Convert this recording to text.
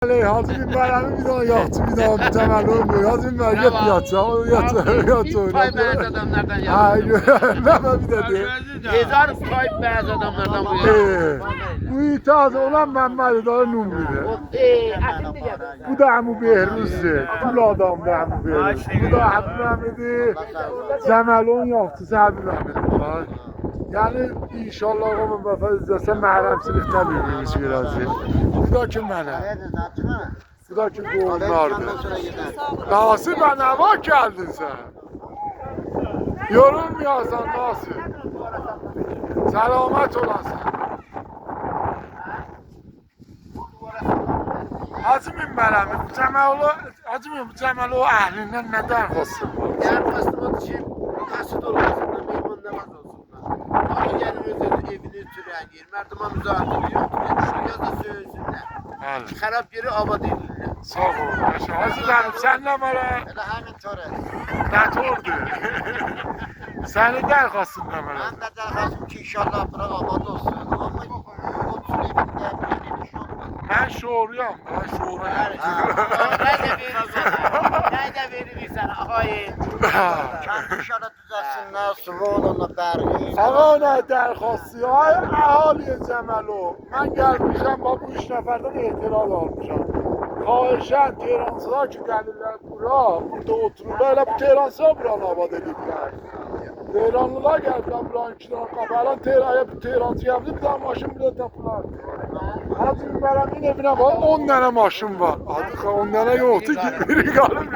Hacı Binber'in bir daha yaktı, bir daha bir temel olmuyor. Hacı Binber yat Hiç pay beyaz adamlardan Hayır, yaptım. ne bir dedi. Hezar pay beyaz adamlardan bu Bu itaat olan Mehmet daha numune. Akıllı geldi. Bu da Amu Behruz'du. Kul adam da Amu Behruz. Bu da Habib Mehmet'i Cemalon yaktı, Habib Mehmet'i var. Yani inşallah o vefat izlese mahremsilikten birbirimiz biraz. Bu da kim bana? Bu da kim doğumlardı? Nasıl bana bak geldin sen? Yorum yazan nasıl? Selamet olasın. Hacı Minberəmin Cəməli o əhlindən nə dərxası var? Dərxastım odur ki, kasıt olmasınlar, meymun namaz olsunlar. Ama gelin özünün evini türəyir, mərdiman müzakirə yoxdur, yaz da söylüsünlər. Bəli. Xərab yeri abad edirlər. Sağ ol. Hacı mənim, sən nə mənə? Elə həmin törə. Nə tordur? Sənin dərxasın nə mənə? Mən də dərxasım ki, inşallah bura abad olsun. Amma o tür evində bir iş yoxdur. Mən şoğruyam, mən şoğruyam. Nə də veririk sənə, ağayı. Kənd inşallah düzəlsinlər, suva olanla bərqi. Ağa nə dərxası? Ay əhaliyə Cəməli o. Mən gəlmişəm, bax bu 3 nəfərdən etiraz almışam. Xahişən Tehransılar ki gəlirlər bura, burada otururlar, elə bu Tehransılar buranı abad ediblər. Tehranlılar gəliblər buranın 2 dənə qabalan, Tehrancı gəlibdir, bir dənə maşın burada tapılar. Hacı Minberəmin evinə bax 10 dənə maşın var. Adı 10 dənə yoxdur ki, biri qalır.